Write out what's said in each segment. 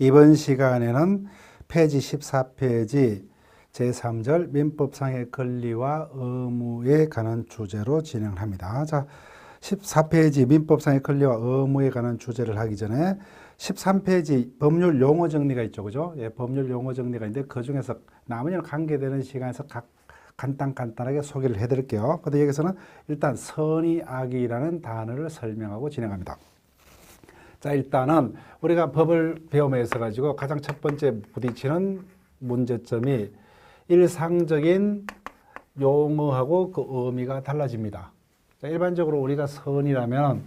이번 시간에는 페이지 14페이지 제3절 민법상의 권리와 의무에 관한 주제로 진행합니다. 자, 14페이지 민법상의 권리와 의무에 관한 주제를 하기 전에 13페이지 법률 용어 정리가 있죠. 그죠? 예, 법률 용어 정리가 있는데 그 중에서 나머지는 관계되는 시간에서 간단하게 소개를 해드릴게요. 근데 여기서는 일단 선의, 악이라는 단어를 설명하고 진행합니다. 자, 일단은 우리가 법을 배움에 있어가지고 가장 첫 번째 부딪히는 문제점이 일상적인 용어하고 그 의미가 달라집니다. 자, 일반적으로 우리가 선이라면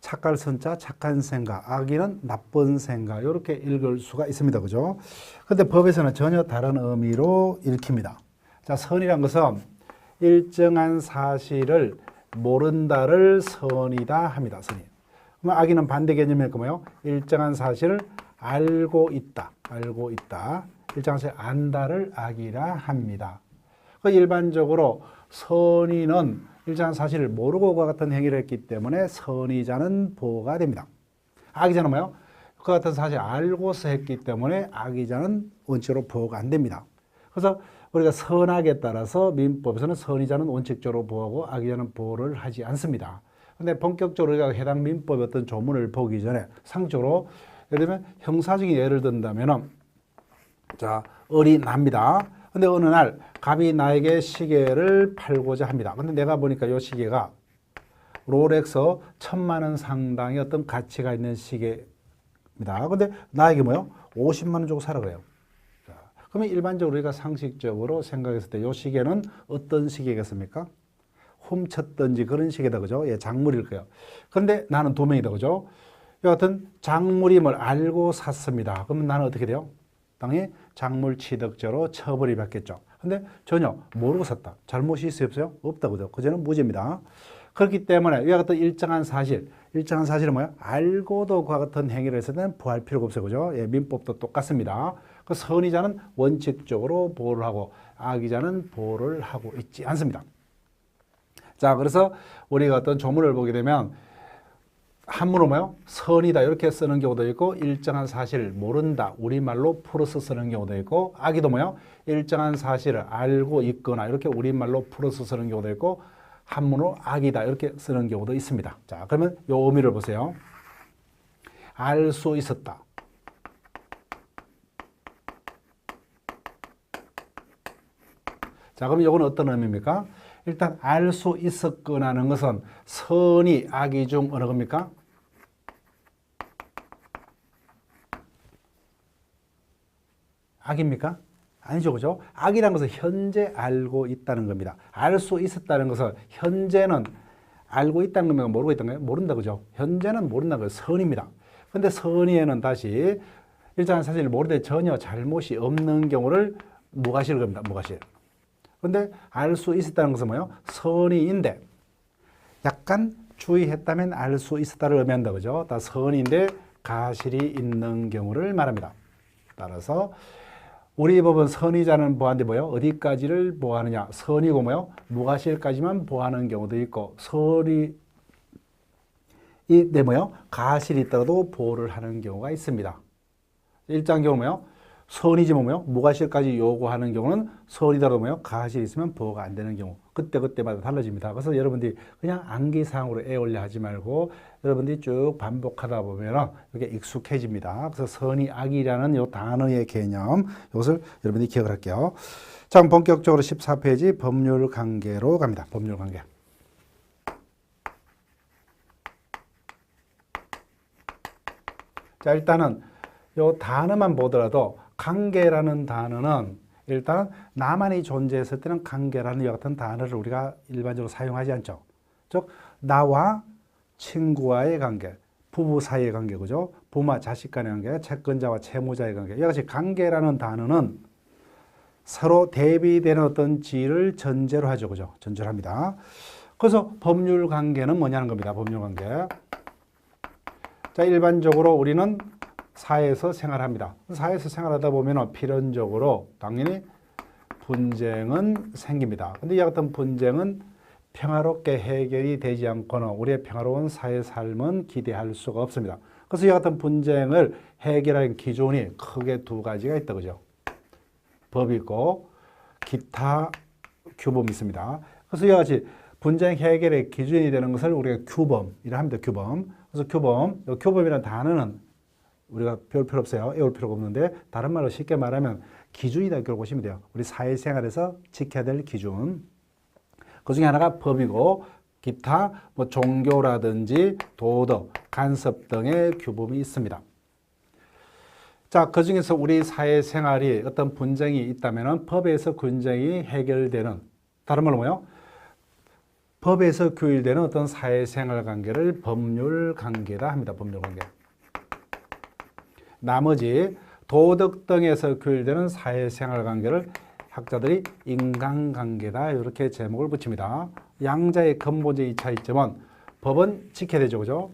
착할 선자, 착한 생각, 악이는 나쁜 생각, 이렇게 읽을 수가 있습니다. 그죠? 근데 법에서는 전혀 다른 의미로 읽힙니다. 자, 선이란 것은 일정한 사실을 모른다를 선이다 합니다. 선이. 그럼 악이는 반대 개념일까 뭐요? 일정한 사실을 알고 있다. 일정한 사실을 안다를 악이라 합니다. 일반적으로 선의는 일정한 사실을 모르고 그와 같은 행위를 했기 때문에 선의자는 보호가 됩니다. 악의자는 뭐요? 그와 같은 사실을 알고서 했기 때문에 악의자는 원칙으로 보호가 안 됩니다. 그래서 우리가 선악에 따라서 민법에서는 선의자는 원칙적으로 보호하고 악의자는 보호를 하지 않습니다. 근데 본격적으로 우리가 해당 민법의 어떤 조문을 보기 전에 상적으로 예를 들면 형사적인 예를 든다면은 자, 을이 납니다. 근데 어느 날 갑이 나에게 시계를 팔고자 합니다. 근데 내가 보니까 이 시계가 롤렉스 1,000만 원 상당의 어떤 가치가 있는 시계입니다. 근데 나에게 뭐요? 50만 원 주고 사라 그래요. 자, 그러면 일반적으로 우리가 상식적으로 생각했을 때 이 시계는 어떤 시계겠습니까? 훔쳤던지 그런 시계다. 그죠? 예, 작물일 거예요. 그런데 나는 도명이다. 그죠? 이 같은 작물임을 알고 샀습니다. 그러면 나는 어떻게 돼요? 당연히 작물 취득죄로 처벌이 받겠죠. 근데 전혀 모르고 샀다. 잘못이 있어요? 없어요? 없다. 그죠? 그저는 무죄입니다. 그렇기 때문에 이와 같은 일정한 사실은 뭐야? 알고도 그와 같은 행위를 했을 때는 보호할 필요가 없어요. 그죠? 예, 민법도 똑같습니다. 그 선의자는 원칙적으로 보호를 하고 악의자는 보호를 하고 있지 않습니다. 자, 그래서 우리가 어떤 조문을 보게 되면 한문으로 뭐요? 선이다 이렇게 쓰는 경우도 있고 일정한 사실을 모른다 우리말로 풀어서 쓰는 경우도 있고 악의도 뭐요? 일정한 사실을 알고 있거나 이렇게 우리말로 풀어서 쓰는 경우도 있고 한문으로 악이다 이렇게 쓰는 경우도 있습니다. 자, 그러면 요 의미를 보세요. 알 수 있었다. 자, 그럼 이건 어떤 의미입니까? 일단 알 수 있었거나는 것은 선의, 악의 중 어느 겁니까? 악입니까? 아니죠. 그죠? 악이라는 것은 현재 알고 있다는 겁니다. 알 수 있었다는 것은 현재는 알고 있다는 겁니까? 모르고 있다는 거예요? 모른다. 그죠? 현재는 모른다는 거예요. 선입니다. 근데 선의에는 다시 일정한 사실을 모르되 전혀 잘못이 없는 경우를 무과실을 겁니다. 무과실. 근데 알 수 있었다는 것은 뭐예요? 선의인데 약간 주의했다면 알 수 있었다를 의미한다. 그죠? 다 선의인데 가실이 있는 경우를 말합니다. 따라서 우리 법은 선의자는 보호하는데 뭐예요? 어디까지를 보호하느냐? 선의고 뭐예요? 무과실까지만 보호하는 경우도 있고 선의 내 뭐예요? 가실이 있다가도 보호를 하는 경우가 있습니다. 일장 경우 뭐예요? 선의지만 뭐요? 무과실까지 요구하는 경우는 선이더라도 뭐요? 가실이 있으면 보호가 안 되는 경우. 그때마다 달라집니다. 그래서 여러분들이 그냥 암기사항으로 애올려 하지 말고 여러분들이 쭉 반복하다 보면 이게 익숙해집니다. 그래서 선의, 악이라는 요 단어의 개념, 이것을 여러분들이 기억을 할게요. 자, 그럼 본격적으로 14페이지 법률 관계로 갑니다. 법률 관계. 자, 일단은 요 단어만 보더라도 관계라는 단어는 일단 나만이 존재했을 때는 관계라는 이와 같은 단어를 우리가 일반적으로 사용하지 않죠. 즉 나와 친구와의 관계, 부부 사이의 관계, 그죠? 부모와 자식 간의 관계, 채권자와 채무자의 관계. 이와 같이 관계라는 단어는 서로 대비되는 어떤 지위를 전제로 하죠. 그죠? 전제로 합니다. 그래서 법률 관계는 뭐냐는 겁니다. 법률 관계. 자, 일반적으로 우리는 사회에서 생활합니다. 사회에서 생활하다 보면 필연적으로 당연히 분쟁은 생깁니다. 근데 이 같은 분쟁은 평화롭게 해결이 되지 않고는 우리의 평화로운 사회 삶은 기대할 수가 없습니다. 그래서 이와 같은 분쟁을 해결하는 기준이 크게 두 가지가 있다, 그죠? 법이 있고 기타 규범이 있습니다. 그래서 이와 같이 분쟁 해결의 기준이 되는 것을 우리가 규범이라 합니다. 규범. 그래서 규범이라는 단어는 우리가 배울 필요 없어요. 외울 필요가 없는데 다른 말로 쉽게 말하면 기준이다 이렇게 보시면 돼요. 우리 사회생활에서 지켜야 될 기준. 그 중에 하나가 법이고 기타 뭐 종교라든지 도덕, 간섭 등의 규범이 있습니다. 자, 그 중에서 우리 사회생활이 어떤 분쟁이 있다면 법에서 분쟁이 해결되는, 다른 말로 뭐요? 법에서 규율되는 어떤 사회생활 관계를 법률관계라 합니다. 법률관계. 나머지 도덕 등에서 규율되는 사회생활 관계를 학자들이 인간관계다 이렇게 제목을 붙입니다. 양자의 근본적인 차이점은 법은 지켜야 되죠, 그죠?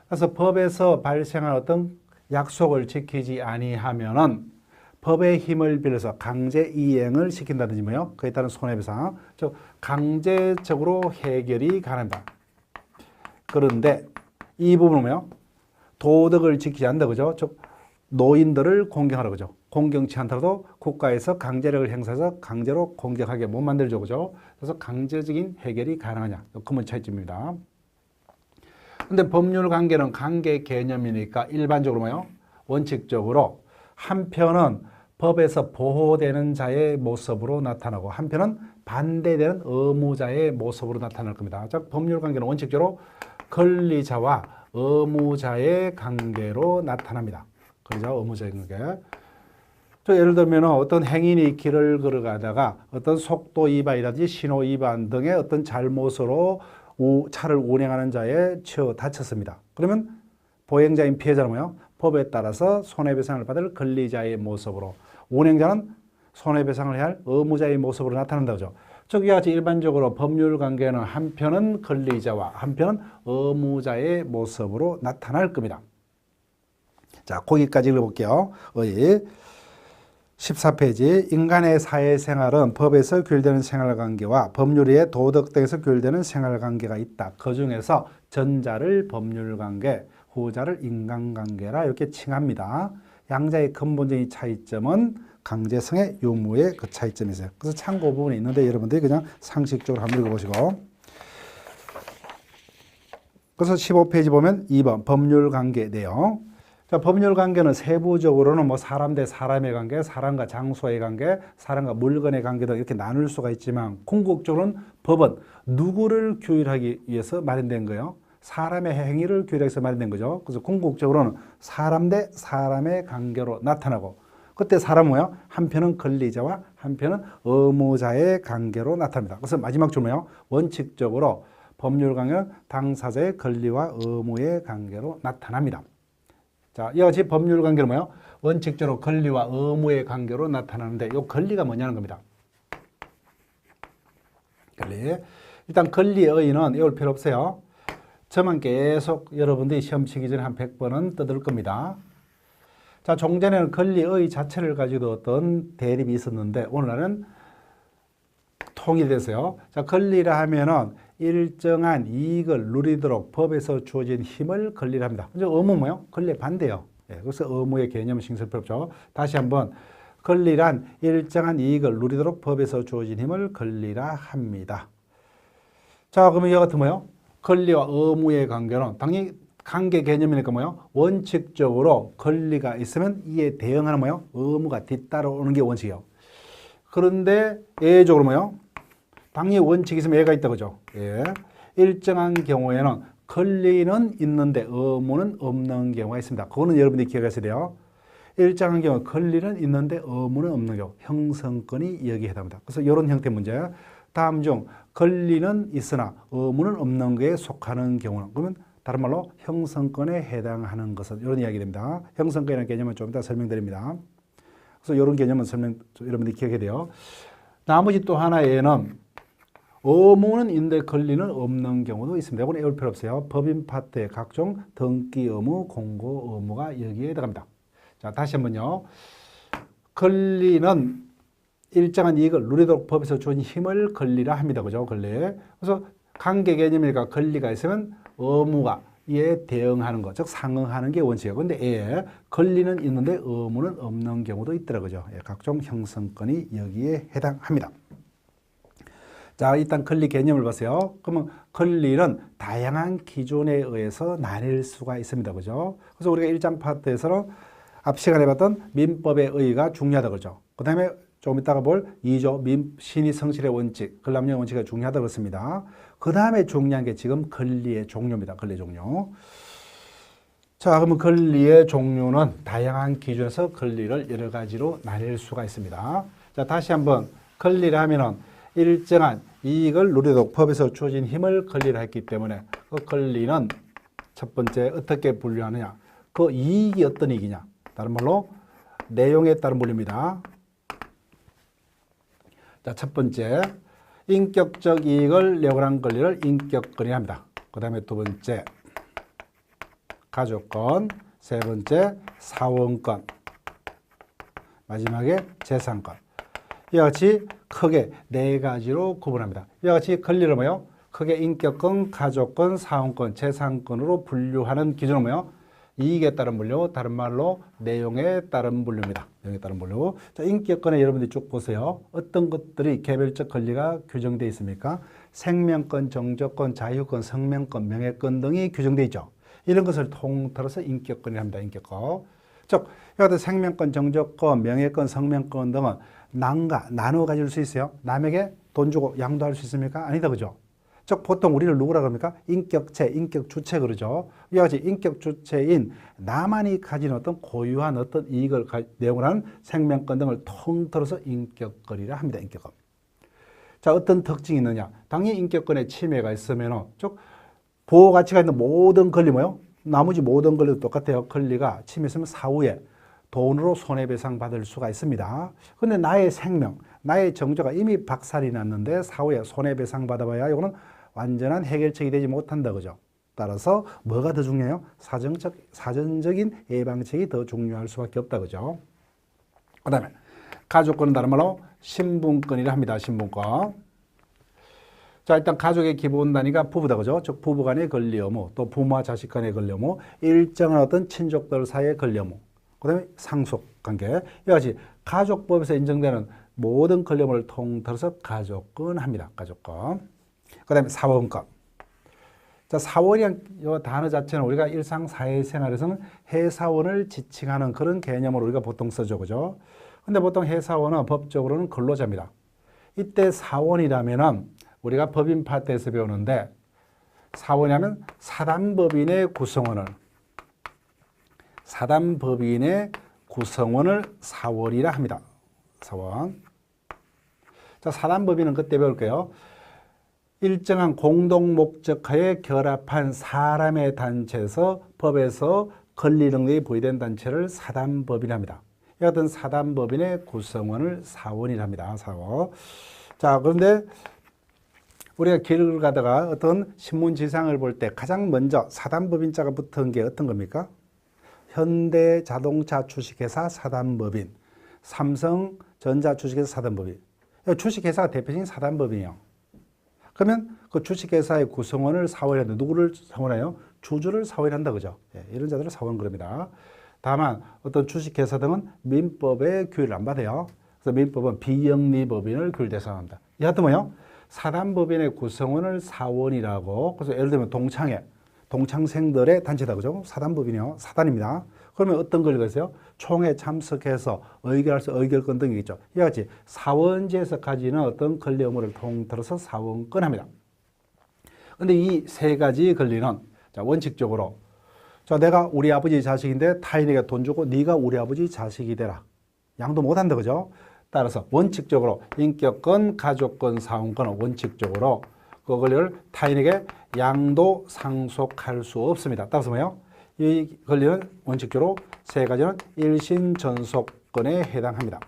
그래서 법에서 발생한 어떤 약속을 지키지 아니하면은 법의 힘을 빌려서 강제 이행을 시킨다든지 뭐요? 그에 따른 손해배상, 즉 강제적으로 해결이 가능합니다. 그런데 이 부분은 뭐요? 도덕을 지키지 않는다, 그죠? 즉 노인들을 공경하라, 그죠? 공경치 않더라도 국가에서 강제력을 행사해서 강제로 공경하게 못 만들죠, 그죠? 그래서 강제적인 해결이 가능하냐? 근본 차이점입니다. 근데 법률 관계는 관계 개념이니까 일반적으로 뭐요? 원칙적으로 한편은 법에서 보호되는 자의 모습으로 나타나고 한편은 반대되는 의무자의 모습으로 나타날 겁니다. 즉 법률 관계는 원칙적으로 권리자와 의무자의 관계로 나타납니다. 권리자와 의무자의 관계. 예를 들면 어떤 행인이 길을 걸어가다가 어떤 속도 위반이라든지 신호 위반 등의 어떤 잘못으로 차를 운행하는 자에 치여 다쳤습니다. 그러면 보행자인 피해자는 뭐요? 법에 따라서 손해배상을 받을 권리자의 모습으로, 운행자는 손해배상을 해야 할 의무자의 모습으로 나타난다죠. 즉 이와 같이 일반적으로 법률 관계는 한편은 권리자와 한편은 의무자의 모습으로 나타날 겁니다. 자, 거기까지 읽어볼게요. 14페이지 인간의 사회생활은 법에서 규율되는 생활관계와 법률의 도덕 등에서 규율되는 생활관계가 있다. 그 중에서 전자를 법률관계, 후자를 인간관계라 이렇게 칭합니다. 양자의 근본적인 차이점은 강제성의 유무의 그 차이점이 있어요. 그래서 참고 부분이 있는데 여러분들이 그냥 상식적으로 한번 읽어보시고. 그래서 15페이지 보면 2번 법률관계 내용. 자, 법률관계는 세부적으로는 뭐 사람 대 사람의 관계, 사람과 장소의 관계, 사람과 물건의 관계 등 이렇게 나눌 수가 있지만 궁극적으로는 법은 누구를 규율하기 위해서 마련된 거예요? 사람의 행위를 규율하기 위해서 마련된 거죠. 그래서 궁극적으로는 사람 대 사람의 관계로 나타나고 그때 사람은 뭐예요? 한편은 권리자와 한편은 의무자의 관계로 나타납니다. 그래서 마지막 줄 뭐예요? 원칙적으로 법률관계는 당사자의 권리와 의무의 관계로 나타납니다. 자, 이와 같이 법률관계는 뭐예요? 원칙적으로 권리와 의무의 관계로 나타나는데 이 권리가 뭐냐는 겁니다. 권리. 일단 권리의 의의는 외울 필요 없어요. 저만 계속 여러분들이 시험 치기 전에 한 100번은 떠들 겁니다. 자, 종전에는 권리의 자체를 가지고 어떤 대립이 있었는데 오늘날은 통일돼서요. 자, 권리라 하면은 일정한 이익을 누리도록 법에서 주어진 힘을 권리라 합니다. 근데 의무 뭐예요? 권리의 반대예요. 그래서 의무의 개념을 신설 필요 없죠. 다시 한번 권리란 일정한 이익을 누리도록 법에서 주어진 힘을 권리라 합니다. 자, 그러면 이와 같은 뭐예요? 권리와 의무의 관계는 당연히 관계 개념이니까 뭐예요? 원칙적으로 권리가 있으면 이에 대응하는 뭐예요? 의무가 뒤따라오는 게 원칙이에요. 그런데 예외적으로 뭐예요? 당연히 원칙이 있으면 예가 있다, 그죠? 예. 일정한 경우에는 권리는 있는데 의무는 없는 경우가 있습니다. 그거는 여러분들이 기억하셔야 돼요. 일정한 경우 권리는 있는데 의무는 없는 경우, 형성권이 여기에 해당합니다. 그래서 이런 형태의 문제. 다음 중 권리는 있으나 의무는 없는 것에 속하는 경우는, 그러면 다른 말로 형성권에 해당하는 것은 이런 이야기 됩니다. 형성권이라는 개념은 좀 이따 설명드립니다. 그래서 이런 개념은 여러분들이 기억해야 돼요. 나머지 또 하나에는 의무는 있는데 권리는 없는 경우도 있습니다. 이건 외울 필요 없어요. 법인 파트의 각종 등기 의무, 공고 의무가 여기에 들어갑니다. 자, 다시 한번요. 권리는 일정한 이익을 누리도록 법에서 주어진 힘을 권리라 합니다. 그죠? 권리. 그래서 관계 개념이니까 권리가 있으면 의무가 이에 대응하는 것, 즉 상응하는 게 원칙이에요. 근데 예, 권리는 있는데 의무는 없는 경우도 있더라고요. 예, 각종 형성권이 여기에 해당합니다. 자, 일단 권리 개념을 보세요. 그러면 권리는 다양한 기준에 의해서 나뉠 수가 있습니다. 그죠? 그래서 우리가 1장 파트에서는 앞 시간에 봤던 민법의 의의가 중요하다 그러죠. 그 다음에 조금 이따가 볼 2조 신의 성실의 원칙, 권람용 원칙이 중요하다 그렇습니다. 그 다음에 중요한 게 지금 권리의 종류입니다. 권리 종류. 자, 그러면 권리의 종류는 다양한 기준에서 권리를 여러 가지로 나뉠 수가 있습니다. 자, 다시 한번 권리를 하면은 일정한 이익을 누리도록 법에서 주어진 힘을 권리를 했기 때문에 그 권리는 첫 번째 어떻게 분류하느냐. 그 이익이 어떤 이익이냐. 다른 말로 내용에 따른 분류입니다. 자, 첫 번째 인격적 이익을 내고한 권리를 인격권이라 합니다. 그 다음에 두 번째 가족권, 세 번째 사원권, 마지막에 재산권. 이와 같이 크게 네 가지로 구분합니다. 이와 같이 권리를 뭐요? 크게 인격권, 가족권, 사원권, 재산권으로 분류하는 기준은 뭐요? 이익에 따른 분류, 다른 말로 내용에 따른 분류입니다. 내용에 따른 분류. 자, 인격권에 여러분들이 쭉 보세요. 어떤 것들이 개별적 권리가 규정되어 있습니까? 생명권, 정조권, 자유권, 성명권, 명예권 등이 규정되어 있죠. 이런 것을 통틀어서 인격권이라 합니다. 인격권. 즉, 여기서 생명권, 정조권, 명예권, 성명권 등은 나누어 가질 수 있어요. 남에게 돈 주고 양도할 수 있습니까? 아니다, 그죠? 즉, 보통 우리를 누구라 그럽니까? 인격체, 인격주체 그러죠. 이와 같이 인격주체인 나만이 가진 어떤 고유한 어떤 이익을 내용을 하는 생명권 등을 통틀어서 인격권이라 합니다. 인격권. 자, 어떤 특징이 있느냐? 당연히 인격권에 침해가 있으면, 즉, 보호가치가 있는 모든 권리 뭐요? 나머지 모든 권리도 똑같아요. 권리가 침해했으면 사후에 돈으로 손해배상 받을 수가 있습니다. 그런데 나의 생명, 나의 정조가 이미 박살이 났는데 사후에 손해배상 받아봐야 이거는 완전한 해결책이 되지 못한다. 그죠? 따라서 뭐가 더 중요해요? 사전적인 예방책이 더 중요할 수밖에 없다. 그죠? 그 다음에 가족권은 다른 말로 신분권이라 합니다. 신분권. 자, 일단 가족의 기본 단위가 부부다. 그죠? 즉, 부부 간의 권리 의무, 또 부모와 자식 간의 권리 의무, 일정한 어떤 친족들 사이의 권리 의무, 그 다음에 상속관계. 이와 같이 가족법에서 인정되는 모든 권리 의무를 통틀어서 가족권 합니다. 가족권. 그 다음에 사원권. 자, 사원이란 이 단어 자체는 우리가 일상 사회생활에서는 해사원을 지칭하는 그런 개념으로 우리가 보통 쓰죠. 그죠? 근데 보통 해사원은 법적으로는 근로자입니다. 이때 사원이라면은 우리가 법인 파트에서 배우는데 사원이라면 사단법인의 구성원을 사원이라 합니다. 사원. 자, 사단법인은 그때 배울게요. 일정한 공동 목적하에 결합한 사람의 단체에서 법에서 권리 능력이 부여된 단체를 사단법인이라 합니다. 이 같은 사단법인의 구성원을 사원이라 합니다. 사원. 자, 그런데 우리가 길을 가다가 어떤 신문지상을 볼 때 가장 먼저 사단법인자가 붙은 게 어떤 겁니까? 현대자동차 주식회사 사단법인, 삼성전자 주식회사 사단법인. 주식회사가 대표적인 사단법인이에요. 그러면 그 주식회사의 구성원을 사원이한다. 누구를 사원해요? 주주를 사원한다. 그죠? 예, 이런 자들을 사원 그럽니다. 다만 어떤 주식회사 등은 민법의 규율을 안 받아요. 그래서 민법은 비영리법인을 규율 대상합니다. 여하튼 뭐요? 사단법인의 구성원을 사원이라고. 그래서 예를 들면 동창생들의 단체다. 그죠? 사단법인이요. 사단입니다. 그러면 어떤 권리가 있어요? 총회 참석해서 의결할 수 의결권 등이 있죠. 이와 같이 사원제에서 가지는 어떤 권리 의무를 통틀어서 사원권 합니다. 그런데 이 세 가지 권리는 자, 원칙적으로 자, 내가 우리 아버지 자식인데 타인에게 돈 주고 네가 우리 아버지 자식이 되라. 양도 못한다. 그죠? 따라서 원칙적으로 인격권, 가족권, 사원권은 원칙적으로 그 권리를 타인에게 양도 상속할 수 없습니다. 따라서 뭐예요? 이 권리는 원칙적으로 세 가지는 일신전속권에 해당합니다.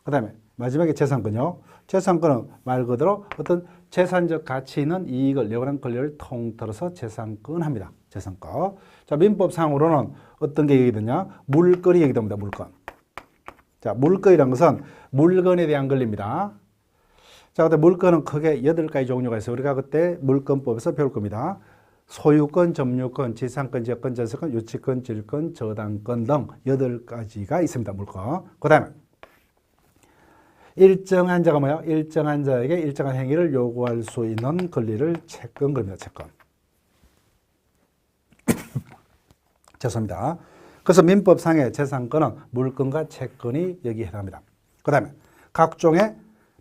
그 다음에 마지막에 재산권요. 재산권은 말 그대로 어떤 재산적 가치 있는 이익을 내고한 권리를 통틀어서 재산권 합니다. 재산권. 자, 민법상으로는 어떤 게 얘기되냐? 물건이 얘기됩니다. 물건. 자, 물건이라는 것은 물건에 대한 권리입니다. 자, 근데 물건은 크게 8가지 종류가 있어요. 우리가 그때 물건법에서 배울 겁니다. 소유권, 점유권, 지상권, 지역권, 전세권, 유치권, 질권, 저당권 등 8가지가 있습니다. 물권. 그 다음에 일정한 자가 뭐야? 일정한 자에게 일정한 행위를 요구할 수 있는 권리를 채권 그럽니다. 채권. 죄송합니다. 그래서 민법상의 재산권은 물권과 채권이 여기에 해당합니다. 그 다음에 각종의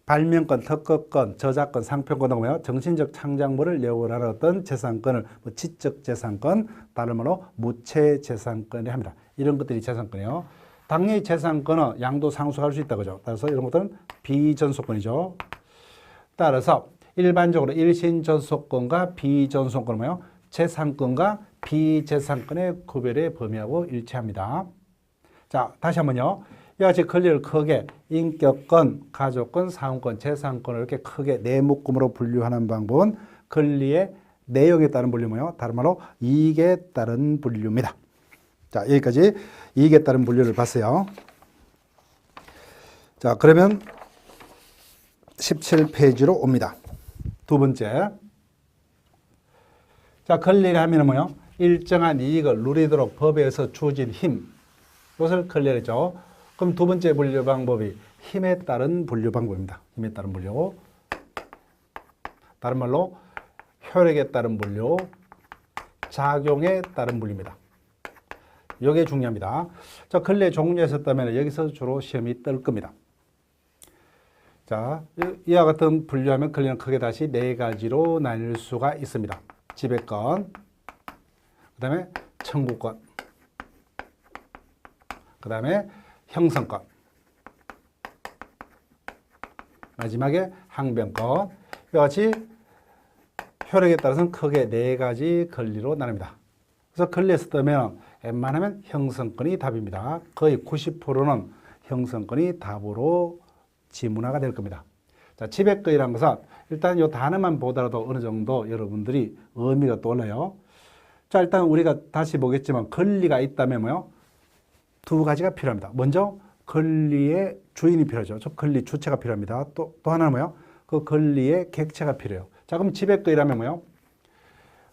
발명권, 특허권, 저작권, 상표권 등 뭐요? 정신적 창작물을 예우하는 어떤 재산권을 지적 재산권, 다른 말로 무체 재산권이라 합니다. 이런 것들이 재산권이에요. 당연히 재산권은 양도 상속할 수 있다 그죠. 따라서 이런 것들은 비전속권이죠. 따라서 일반적으로 일신전속권과 비전속권은 뭐예요? 재산권과 비재산권의 구별의 범위하고 일치합니다. 자, 다시 한번요. 이와 같이 권리를 크게 인격권, 가족권, 사원권, 재산권을 이렇게 크게 네 묶음으로 분류하는 방법은 권리의 내용에 따른 분류 뭐예요? 다른 말로 이익에 따른 분류입니다. 자, 여기까지 이익에 따른 분류를 봤어요. 자, 그러면 17페이지로 옵니다. 두 번째. 자, 권리를 하면 뭐예요? 일정한 이익을 누리도록 법에서 주어진 힘. 이것을 권리를 했죠. 그럼 두 번째 분류 방법이 힘에 따른 분류 방법입니다. 힘에 따른 분류. 다른 말로 효력에 따른 분류, 작용에 따른 분류입니다. 이게 중요합니다. 자, 권리의 종류에서 따면 여기서 주로 시험이 뜰 겁니다. 자, 이와 같은 분류하면 권리는 크게 다시 네 가지로 나뉠 수가 있습니다. 지배권, 그 다음에 청구권, 그 다음에 형성권, 마지막에 항변권. 이와 같이 효력에 따라서는 크게 네 가지 권리로 나눕니다. 그래서 권리에서 뜨면 웬만하면 형성권이 답입니다. 거의 90%는 형성권이 답으로 지문화가 될 겁니다. 자, 지배권이라는 것은 일단 이 단어만 보더라도 어느 정도 여러분들이 의미가 떠올라요. 자, 일단 우리가 다시 보겠지만 권리가 있다면 뭐요? 두 가지가 필요합니다. 먼저 권리의 주인이 필요하죠. 저 권리 주체가 필요합니다. 또 하나는 뭐요? 그 권리의 객체가 필요해요. 자, 그럼 지배권이라면 뭐요?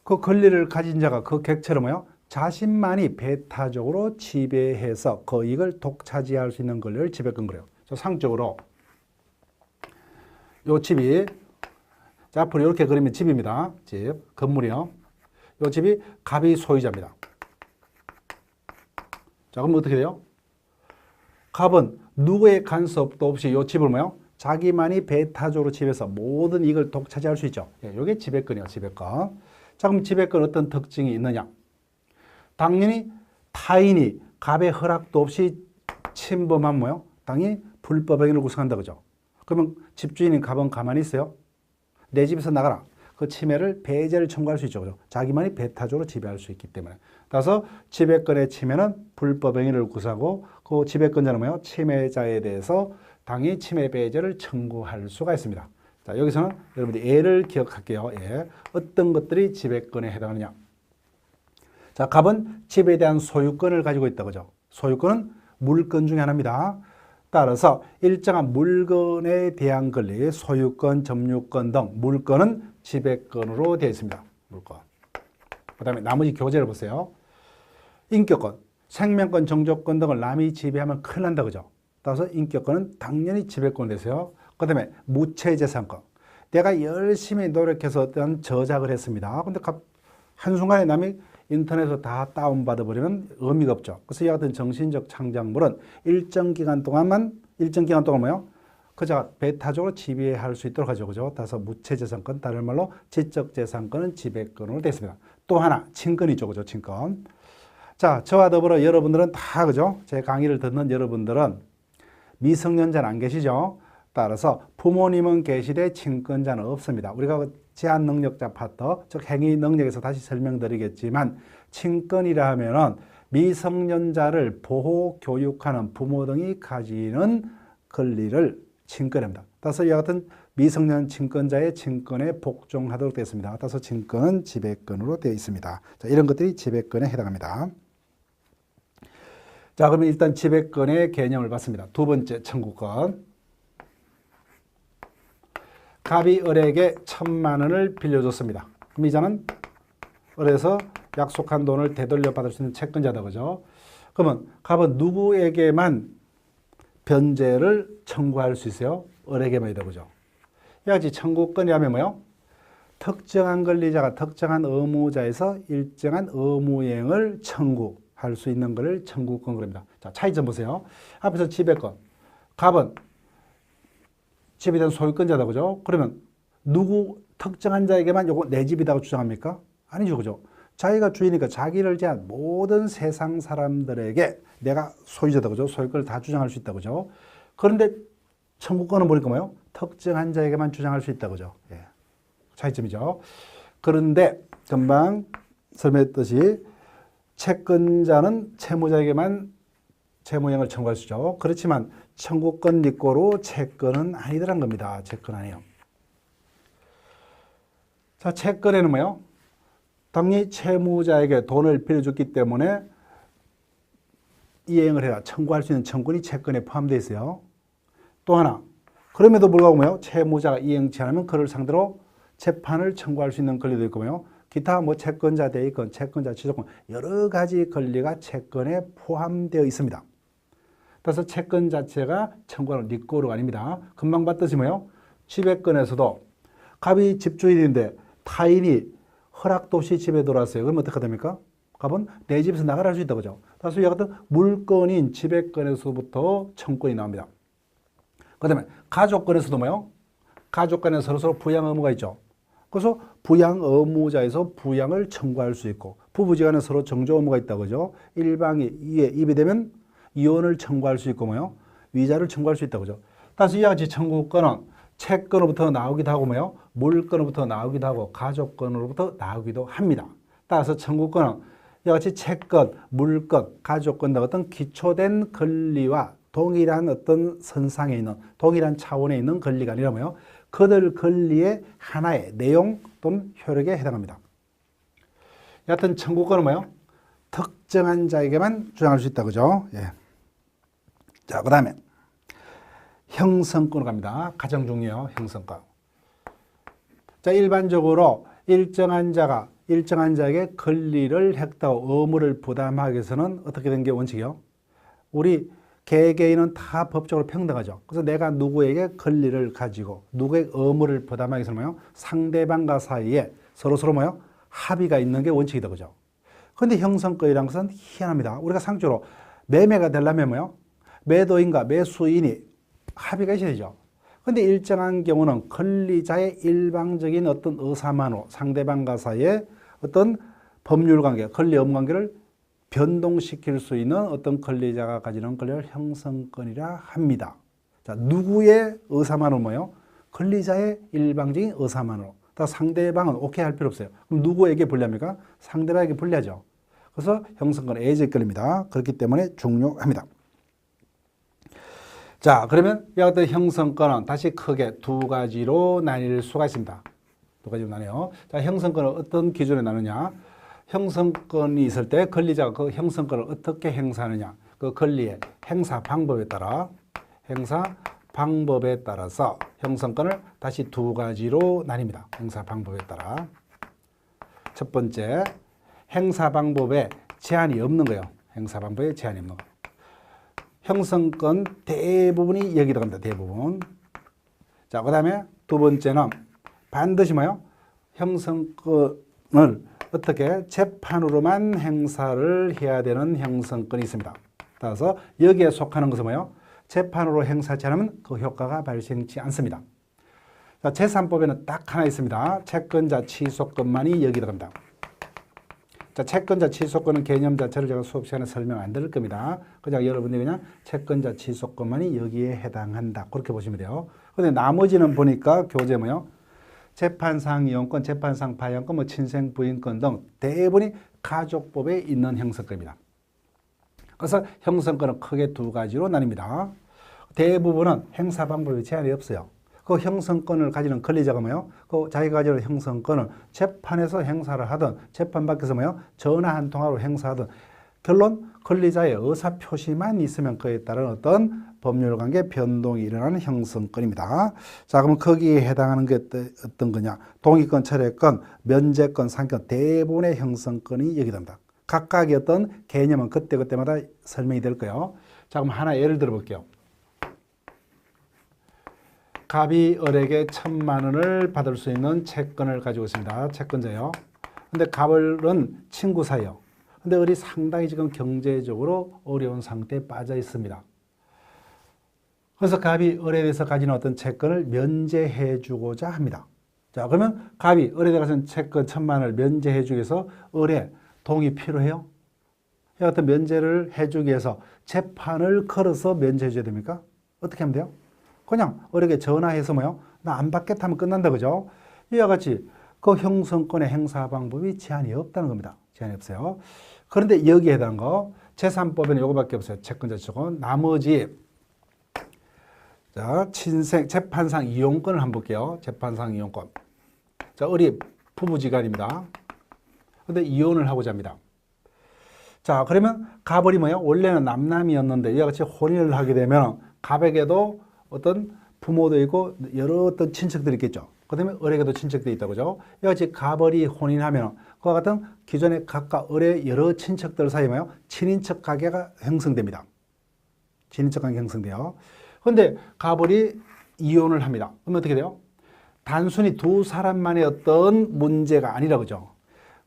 그 권리를 가진 자가 그 객체를 뭐요? 자신만이 배타적으로 지배해서 그 이익을 독차지할 수 있는 권리를 지배권 그래요. 저 상적으로 요 집이, 자, 앞으로 이렇게 그리면 집입니다. 집, 건물이요. 요 집이 갑이 소유자입니다. 자, 그럼 어떻게 돼요? 갑은 누구의 간섭도 없이 요 집을 뭐요? 자기만이 배타적으로 지배해서 모든 이익을 독차지할 수 있죠. 예, 이게 지배권이에요, 지배권. 자, 그럼 지배권 어떤 특징이 있느냐? 당연히 타인이 갑의 허락도 없이 침범한 뭐요? 당연히 불법 행위를 구성한다 그죠? 그러면 집주인인 갑은 가만히 있어요? 내 집에서 나가라. 그 침해를 배제를 청구할 수 있죠. 그죠? 자기만이 배타적으로 지배할 수 있기 때문에. 따라서 지배권의 침해는 불법 행위를 구사하고 그 지배권자는 뭐예요? 침해자에 대해서 당연히 침해 배제를 청구할 수가 있습니다. 자, 여기서는 여러분들 예를 기억할게요. 예. 어떤 것들이 지배권에 해당하느냐? 자, 갑은 집에 대한 소유권을 가지고 있다 그죠? 소유권은 물권 중에 하나입니다. 따라서 일정한 물건에 대한 권리, 소유권, 점유권 등 물건은 지배권으로 되어 있습니다. 물건. 그 다음에 나머지 교재를 보세요. 인격권, 생명권, 정조권 등을 남이 지배하면 큰일 난다 그죠? 따라서 인격권은 당연히 지배권이 되세요. 그 다음에 무체재산권. 내가 열심히 노력해서 어떤 저작을 했습니다. 근데 한순간에 남이 인터넷에서 다 다운받아 버리면 의미가 없죠. 그래서 이 같은 정신적 창작물은 일정 기간 동안 뭐요? 그자가 배타적으로 지배할 수 있도록 하죠. 그죠? 따라서 무체재산권, 다른 말로 지적재산권은 지배권으로 되어 있습니다. 또 하나, 친권이죠. 그죠? 친권. 자, 저와 더불어 여러분들은 다, 그죠? 제 강의를 듣는 여러분들은 미성년자는 안 계시죠? 따라서 부모님은 계시되 친권자는 없습니다. 우리가 제한 능력자 파트, 즉 행위 능력에서 다시 설명드리겠지만 친권이라 하면은 미성년자를 보호, 교육하는 부모 등이 가지는 권리를 친권합니다. 따라서 이와 같은 미성년 친권자의 친권에 복종하도록 되어 있습니다. 따라서 친권은 지배권으로 되어 있습니다. 자, 이런 것들이 지배권에 해당합니다. 자, 그러면 일단 지배권의 개념을 봤습니다. 두 번째, 청구권. 갑이 을에게 1,000만 원을 빌려줬습니다. 그럼 이자는 그래서 약속한 돈을 되돌려 받을 수 있는 채권자다. 그죠? 그러면 갑은 누구에게만 변제를 청구할 수 있어요? 을에게만이다. 그죠? 이같이 청구권이 하면 뭐요? 특정한 권리자가 특정한 의무자에서 일정한 의무행을 청구할 수 있는 것을 청구권 그럽니다. 자, 차이점 보세요. 앞에서 지배권. 갑은 집에 대한 소유권자다. 그죠? 그러면 누구 특정한 자에게만 요거 내 집이라고 주장합니까? 아니죠. 그죠? 자기가 주인이니까 자기를 제한 모든 세상 사람들에게 내가 소유자다. 그죠? 소유권을 다 주장할 수 있다. 그죠? 그런데 청구권은 보니까 뭐요? 특정한 자에게만 주장할 수 있다. 그죠? 예. 차이점이죠. 그런데 금방 설명했듯이 채권자는 채무자에게만 채무형을 청구할 수 있죠. 그렇지만 청구권 리꼬로 채권은 아니더란 겁니다. 채권 아니에요. 자, 채권에는 뭐요? 당연히 채무자에게 돈을 빌려줬기 때문에 이행을 해라. 청구할 수 있는 청구권이 채권에 포함되어 있어요. 또 하나, 그럼에도 불구하고 뭐요? 채무자가 이행치 않으면 그를 상대로 재판을 청구할 수 있는 권리도 있고 뭐요? 기타 뭐 채권자 대리권, 채권자 취소권 여러 가지 권리가 채권에 포함되어 있습니다. 그래서 채권 자체가 청구하는 리꼬르가 아닙니다. 금방 봤듯이 뭐요? 지배권에서도 갑이 집주인인데 타인이 허락도 없이 집에 들어왔어요. 그럼 어떻게 됩니까? 갑은 내 집에서 나가라 할 수 있다. 그죠? 따라서 이 같은 물권인 지배권에서부터 청구권이 나옵니다. 그 다음에 가족권에서도 뭐요? 가족간에 서로 부양 의무가 있죠. 그래서 부양 의무자에서 부양을 청구할 수 있고 부부지간에 서로 정조 의무가 있다. 그죠? 일방이 이에 입이 되면 이혼을 청구할 수 있고 뭐요? 위자를 청구할 수 있다. 그죠? 따라서 이와 같이 청구권은 채권으로부터 나오기도 하고 뭐요? 물권으로부터 나오기도 하고 가족권으로부터 나오기도 합니다. 따라서 청구권은 이와 같이 채권, 물권, 가족권 등 어떤 기초된 권리와 동일한 어떤 선상에 있는 동일한 차원에 있는 권리가 아니라 뭐요? 그들 권리의 하나의 내용 또는 효력에 해당합니다. 여하튼 청구권은 뭐요? 특정한 자에게만 주장할 수 있다. 그죠? 예. 자, 그 다음에 형성권으로 갑니다. 가장 중요해요. 형성권. 자, 일반적으로 일정한 자에게 권리를 획득하고 의무를 부담하기 위해서는 어떻게 된 게 원칙이요? 우리 개개인은 다 법적으로 평등하죠. 그래서 내가 누구에게 권리를 가지고 누구의 의무를 부담하기 위해서는 뭐요? 상대방과 사이에 서로 뭐요? 합의가 있는 게 원칙이다. 그죠? 그런데 형성권이라는 것은 희한합니다. 우리가 상적으로 매매가 되려면 뭐요? 매도인과 매수인이 합의가 있어야 되죠. 그런데 일정한 경우는 권리자의 일방적인 어떤 의사만으로 상대방과 사이에 어떤 법률 관계, 권리 의무 관계를 변동시킬 수 있는 어떤 권리자가 가지는 권리를 형성권이라 합니다. 자, 누구의 의사만으로 뭐예요? 권리자의 일방적인 의사만으로. 상대방은 오케이 할 필요 없어요. 그럼 누구에게 불리합니까? 상대방에게 불리하죠. 그래서 형성권은 예제권입니다. 그렇기 때문에 중요합니다. 자, 그러면 이 같은 형성권은 다시 크게 두 가지로 나뉠 수가 있습니다. 두 가지로 나뉘어요. 자, 형성권을 어떤 기준에 나누냐? 형성권이 있을 때 권리자가 그 형성권을 어떻게 행사하느냐? 그 권리의 행사 방법에 따라서 형성권을 다시 두 가지로 나뉩니다. 행사 방법에 따라. 첫 번째, 행사 방법에 제한이 없는 거예요. 행사 방법에 제한이 없는 거. 형성권 대부분이 여기 들어갑니다. 대부분. 자, 그 다음에 두 번째는 반드시 뭐요? 형성권을 어떻게 재판으로만 행사를 해야 되는 형성권이 있습니다. 따라서 여기에 속하는 것은 뭐예요? 재판으로 행사하지 않으면 그 효과가 발생치 않습니다. 자, 제3법에는 딱 하나 있습니다. 채권자 취소권만이 여기 들어갑니다. 자, 채권자 취소권은 개념 자체를 제가 수업 시간에 설명 안 드릴 겁니다. 그냥 여러분들이 그냥 채권자 취소권만이 여기에 해당한다. 그렇게 보시면 돼요. 근데 나머지는 보니까 교재 뭐요? 재판상 이용권, 재판상 파양권, 뭐 친생 부인권 등 대부분이 가족법에 있는 형성권입니다. 그래서 형성권은 크게 두 가지로 나뉩니다. 대부분은 행사 방법에 제한이 없어요. 그 형성권을 가지는 권리자가 뭐요? 그 자기가 가지는 형성권을 재판에서 행사를 하든 재판 밖에서 뭐요? 전화 한 통화로 행사하든 결론 권리자의 의사 표시만 있으면 그에 따른 어떤 법률관계 변동이 일어나는 형성권입니다. 자, 그럼 거기에 해당하는 게 어떤 거냐? 동의권, 철회권, 면제권, 상권 대부분의 형성권이 여기 됩니다. 각각의 어떤 개념은 그때그때마다 설명이 될 거예요. 자, 그럼 하나 예를 들어 볼게요. 갑이 을에게 1,000만 원을 받을 수 있는 채권을 가지고 있습니다. 채권자요. 근데 갑을은 친구 사이요. 근데 을이 상당히 지금 경제적으로 어려운 상태에 빠져 있습니다. 그래서 갑이 을에 대해서 가지는 어떤 채권을 면제해 주고자 합니다. 자, 그러면 갑이 을에 대해서 채권 1,000만 원을 면제해 주기 위해서 을의 동의 필요해요? 이 같은 면제를 해주기 위해서 재판을 걸어서 면제해 줘야 됩니까? 어떻게 하면 돼요? 그냥 을에게 전화해서 뭐요? 나 안 받겠다 하면 끝난다, 그죠? 이와 같이 그 형성권의 행사 방법이 제한이 없다는 겁니다. 제한이 없어요. 그런데 여기에 해당한 거 제3법에는 요거밖에 없어요. 채권자 측은 나머지 자, 친생 재판상 이용권을 한번 볼게요. 재판상 이용권. 자, 을이 부부지간입니다. 근데 이혼을 하고자 합니다. 자, 그러면 갑을이 뭐예요? 원래는 남남이었는데 이와 같이 혼인을 하게 되면 갑에게도 어떤 부모도 있고 여러 어떤 친척들이 있겠죠. 그 다음에 을에게도 친척들이 있다고 그죠? 이와 같이 갑을이 혼인하면 그와 같은 기존의 갑과 을의 여러 친척들 사이에 뭐예요? 친인척 관계가 형성됩니다. 친인척 관계가 형성돼요. 그런데 갑을이 이혼을 합니다. 그러면 어떻게 돼요? 단순히 두 사람만의 어떤 문제가 아니라 그죠?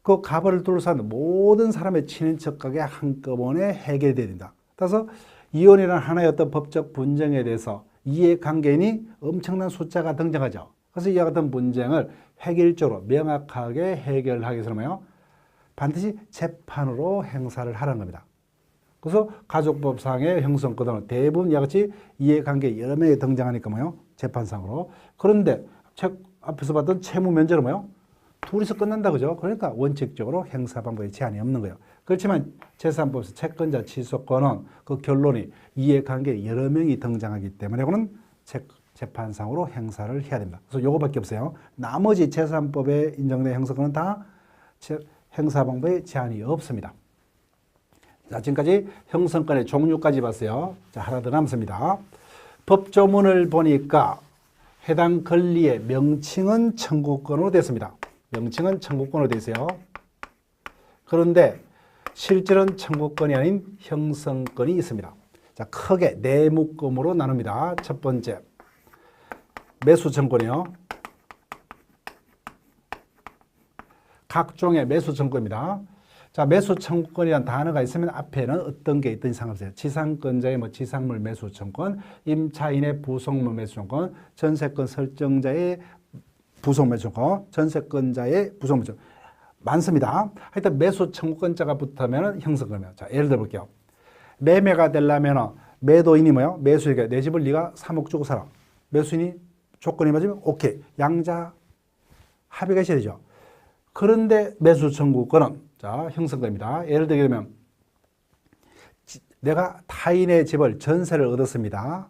그 갑을을 둘러싼 모든 사람의 친인척 관계가 한꺼번에 해결돼야 된다. 따라서 이혼이라는 하나의 어떤 법적 분쟁에 대해서 이해관계인이 엄청난 숫자가 등장하죠. 그래서 이와 같은 분쟁을 획일적으로 명확하게 해결하기 위해서는 뭐예요? 반드시 재판으로 행사를 하라는 겁니다. 그래서 가족법상의 형성권은 대부분 이와 같이 이해관계 여러 명이 등장하니까 뭐예요? 재판상으로. 그런데 앞에서 봤던 채무면제는 뭐예요? 둘이서 끝난다, 그죠? 그러니까 원칙적으로 행사 방법에 제한이 없는 거예요. 그렇지만 제3법에서 채권자 취소권은 그 결론이 이해관계 여러 명이 등장하기 때문에 그는 재판상으로 행사를 해야 됩니다. 그래서 요거밖에 없어요. 나머지 제3법에 인정된 형사권은 다 행사 방법에 제한이 없습니다. 자, 지금까지 형성권의 종류까지 봤어요. 자, 하나 더 남습니다. 법조문을 보니까 해당 권리의 명칭은 청구권으로 됐습니다. 명칭은 청구권으로 되어 있어요. 그런데 실질은 청구권이 아닌 형성권이 있습니다. 자, 크게 네 묶음으로 나눕니다. 첫 번째, 매수청구권이요. 각종의 매수청구권입니다. 자, 매수청구권이라는 단어가 있으면 앞에는 어떤 게 있든지 상관없어요. 지상권자의 지상물 매수청구권, 임차인의 부속물 매수청구권, 전세권 설정자의 부속 매수청구권, 전세권자의 부속 매수청구권. 많습니다. 하여튼 매수 청구권자가 붙으면 형성권이에요. 자, 예를 들어 볼게요. 매매가 되려면 매도인이 뭐예요? 매수에게 내 집을 네가 3억 주고 사라. 매수인이 조건이 맞으면 오케이. 양자 합의가 있어야 되죠. 그런데 매수 청구권은 자, 형성권입니다. 예를 들면 내가 타인의 집을 전세를 얻었습니다.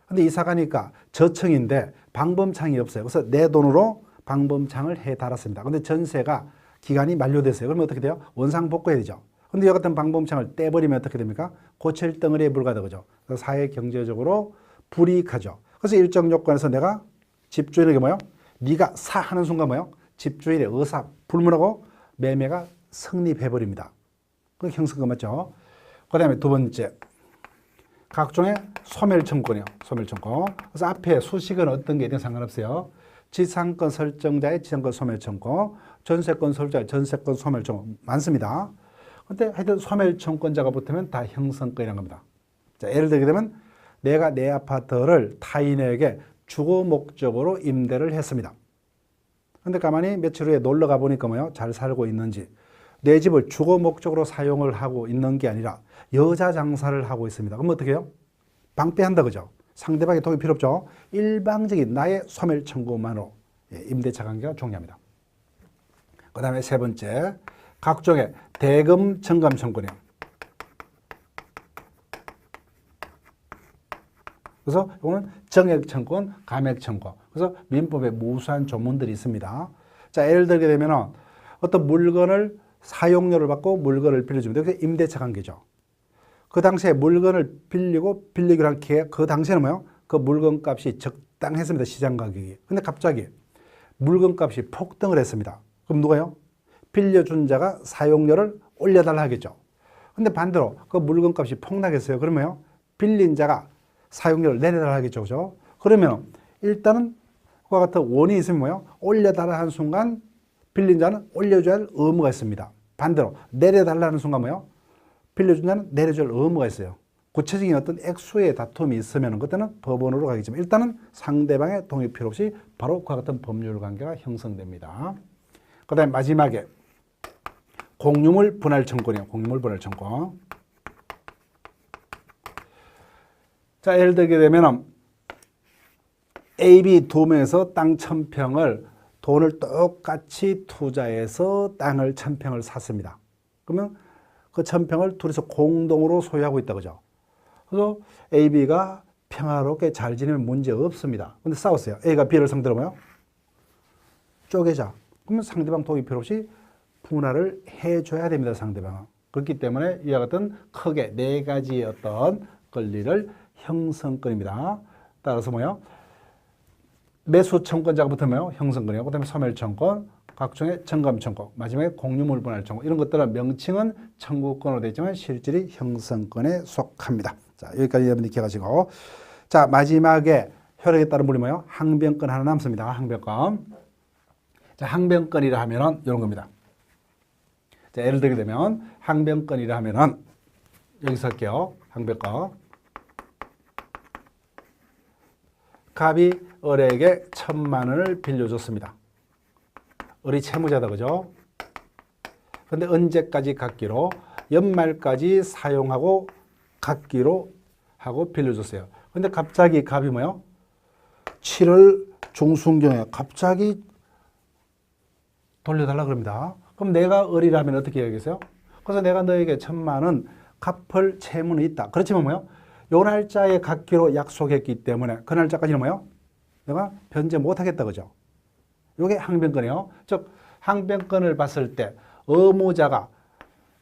근데 이사 가니까 저층인데 방범창이 없어요. 그래서 내 돈으로 방범창을 해 달았습니다. 근데 전세가 기간이 만료됐어요. 그러면 어떻게 돼요? 원상복구해야 되죠. 근데 이 같은 방범창을 떼버리면 어떻게 됩니까? 고칠 덩어리에 불과하죠. 그래서 사회 경제적으로 불이익하죠. 그래서 일정 요건에서 내가 집주인에게 뭐요? 네가 사 하는 순간 뭐요? 집주인의 의사 불문하고 매매가 성립해버립니다. 그게 형성권 맞죠? 그 다음에 두 번째, 각종의 소멸청구권이요. 소멸청구. 그래서 앞에 수식은 어떤 게 있든 상관없어요. 지상권 설정자의 지상권 소멸청구, 전세권 설정자의 전세권 소멸청구 많습니다. 근데 하여튼 소멸청구권자가 붙으면 다 형성권이라는 겁니다. 자, 예를 들게 되면 내가 내 아파트를 타인에게 주거 목적으로 임대를 했습니다. 근데 가만히 며칠 후에 놀러 가보니까 뭐요? 잘 살고 있는지, 내 집을 주거 목적으로 사용을 하고 있는 게 아니라 여자 장사를 하고 있습니다. 그럼 어떻게 해요? 방패한다, 그죠? 상대방의 동의 필요 없죠? 일방적인 나의 소멸 청구만으로 임대차 관계가 종료합니다. 그 다음에 세 번째, 각종의 대금 정감 청구권이요. 그래서 이거는 정액 청구권, 감액 청구. 그래서 민법에 무수한 조문들이 있습니다. 자, 예를 들게 되면 어떤 물건을 사용료를 받고 물건을 빌려줍니다. 그게 임대차 관계죠. 그 당시에 물건을 빌리기로 한 계약, 그 당시에는 뭐예요? 그 물건 값이 적당했습니다. 시장 가격이. 근데 갑자기 물건 값이 폭등을 했습니다. 그럼 누가요? 빌려준 자가 사용료를 올려달라 하겠죠. 근데 반대로 그 물건 값이 폭락했어요. 그러면요, 빌린 자가 사용료를 내려달라 하겠죠. 그죠? 그러면 일단은 그와 같은 원인이 있으면 뭐예요? 올려달라 하는 순간 빌린 자는 올려줘야 할 의무가 있습니다. 반대로 내려달라 하는 순간 뭐예요? 빌려준 자는 내려줄 의무가 있어요. 구체적인 어떤 액수의 다툼이 있으면 그때는 법원으로 가겠지만 일단은 상대방의 동의 필요 없이 바로 그와 같은 법률 관계가 형성됩니다. 그 다음에 마지막에 공유물 분할 청구이에요. 공유물 분할 청구. 자, 예를 들게 되면 A, B 두 명에서 땅 1000평을 돈을 똑같이 투자해서 땅을 1000평을 샀습니다. 그러면 그 1000평을 둘이서 공동으로 소유하고 있다, 그죠? 그래서 A, B가 평화롭게 잘 지내면 문제 없습니다. 근데 싸웠어요. A가 B를 상대로 뭐요? 쪼개자. 그러면 상대방 동의 필요 없이 분할을 해줘야 됩니다, 상대방은. 그렇기 때문에 이와 같은 크게 네 가지의 어떤 권리를 형성권입니다. 따라서 뭐요? 매수 청권자가 붙으면 형성권이고, 그 다음에 소멸 청권, 각종의 정감 청권, 마지막에 공유물 분할 청권, 이런 것들은 명칭은 청구권으로 되어 있지만 실질이 형성권에 속합니다. 자, 여기까지 여러분들 기억하시고. 자, 마지막에 효력에 따른 분이 뭐예요? 항변권 하나 남습니다. 항변권. 자, 항변권이라 하면은 이런 겁니다. 자, 예를 들게 되면 항변권이라 하면은 여기서 할게요. 항변권. 갑이 을에게 1000만 원을 빌려줬습니다. 을이 채무자다, 그죠? 근데 언제까지 갚기로? 연말까지 사용하고 갚기로 하고 빌려줬어요. 근데 갑자기 갑이 뭐요? 7월 중순경에 갑자기 돌려달라 그럽니다. 그럼 내가 을이라면 어떻게 해야겠어요? 그래서 내가 너에게 1000만 원 갚을 채무는 있다. 그렇지만 뭐요? 요 날짜에 갚기로 약속했기 때문에 그 날짜까지는 뭐요? 내가 변제 못하겠다, 그죠? 요게 항변권이에요. 즉 항변권을 봤을 때 의무자가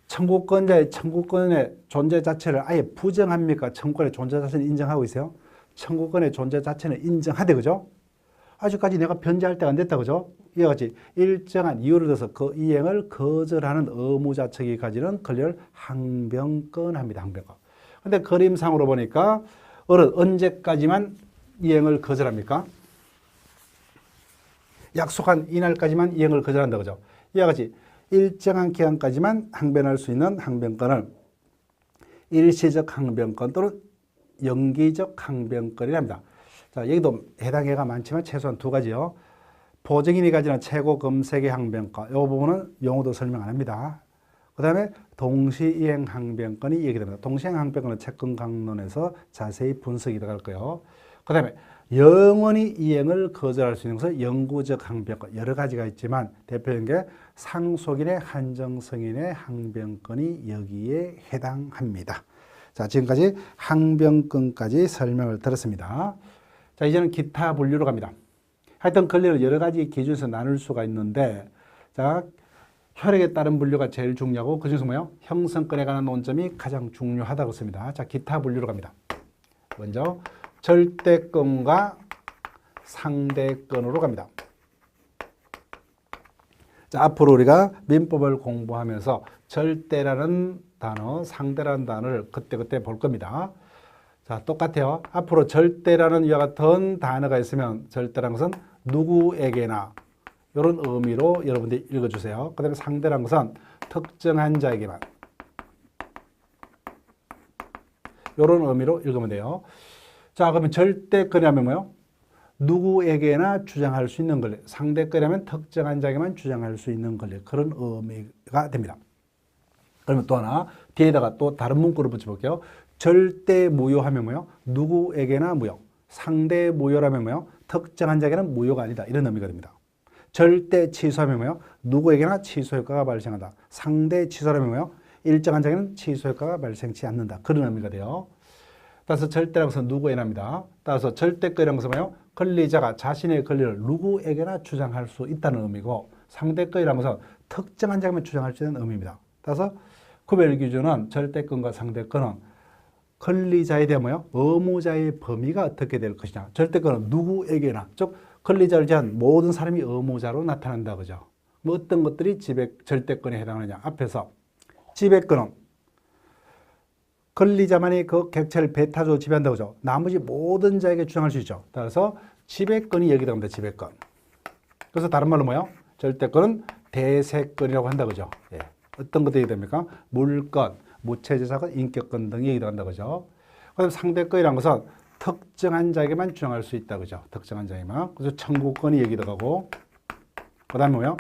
청구권자의 청구권의 존재 자체를 아예 부정합니까? 청구권의 존재 자체는 인정하고 있어요? 청구권의 존재 자체는 인정하되, 그죠? 아직까지 내가 변제할 때가 안 됐다, 그죠? 이와 같이 일정한 이유를 들어서 그 이행을 거절하는 의무자 측이 가지는 권리를 항변권 합니다. 항변권. 근데 그림상으로 보니까 을은 언제까지만 이행을 거절합니까? 약속한 이날까지만 이행을 거절한다, 그죠? 이와 같이 일정한 기간까지만 항변할 수 있는 항변권을 일시적 항변권 또는 연기적 항변권이랍니다. 자, 여기도 해당 예가 많지만 최소한 두 가지요. 보증인이 가지는 최고 금색의 항변권, 이 부분은 용어도 설명 안 합니다. 그 다음에 동시이행 항변권이 얘기됩니다. 동시이행 항변권은 채권 강론에서 자세히 분석이 들어갈 거예요. 그 다음에 영원히 이행을 거절할 수 있는 것은 영구적 항변권, 여러 가지가 있지만 대표적인 게 상속인의 한정성인의 항변권이 여기에 해당합니다. 자, 지금까지 항변권까지 설명을 들었습니다. 자, 이제는 기타 분류로 갑니다. 하여튼 권리를 여러 가지 기준에서 나눌 수가 있는데, 자, 효력에 따른 분류가 제일 중요하고 그중에서 뭐예요? 형성권에 관한 논점이 가장 중요하다고 씁니다. 자, 기타 분류로 갑니다. 먼저 절대권과 상대권으로 갑니다. 자, 앞으로 우리가 민법을 공부하면서 절대라는 단어, 상대라는 단어를 그때그때 볼 겁니다. 자, 똑같아요. 앞으로 절대라는 이와 같은 단어가 있으면 절대라는 것은 누구에게나 이런 의미로 여러분들이 읽어주세요. 그 다음에 상대라는 것은 특정한 자에게만 이런 의미로 읽으면 돼요. 자, 그러면 절대권이라면 뭐예요? 누구에게나 주장할 수 있는 권리. 상대권이라면 특정한 자에게만 주장할 수 있는 권리. 그런 의미가 됩니다. 그러면 또 하나 뒤에다가 또 다른 문구를 붙여볼게요. 절대 무효하면 뭐예요? 누구에게나 무효. 상대 무효라면 뭐예요? 특정한 자에게는 무효가 아니다. 이런 의미가 됩니다. 절대 취소하면 뭐예요? 누구에게나 취소 효과가 발생한다. 상대 취소라면 뭐예요? 일정한 자에게는 취소 효과가 발생치 않는다. 그런 의미가 돼요. 따라서 절대라는 것은 누구에게나입니다. 따라서 절대권이라는 것은 뭐예요? 권리자가 자신의 권리를 누구에게나 주장할 수 있다는 의미고, 상대권이라는 것은 특정한 자에게만 주장할 수 있는 의미입니다. 따라서 구별 기준은 절대권과 상대권은 권리자에 대한 뭐요? 의무자의 범위가 어떻게 될 것이냐. 절대권은 누구에게나, 즉 권리자를 제한 모든 사람이 의무자로 나타난다. 그죠? 뭐 어떤 것들이 절대권에 해당하느냐. 앞에서 지배권은 권리자만이 그 객체를 배타적으로 지배한다고 하죠. 나머지 모든 자에게 주장할 수 있죠. 따라서 지배권이 여기 들어갑니다. 지배권. 그래서 다른 말로 뭐예요? 절대권은 대세권이라고 한다. 그죠? 예. 어떤 것들이 됩니까? 물권, 무체제사권, 인격권 등이 여기 들어간다. 그죠? 그다음 상대권이라는 것은 특정한 자에게만 주장할 수 있다. 그죠? 특정한 자에게만. 그래서 청구권이 여기 들어가고, 그 다음에 뭐예요?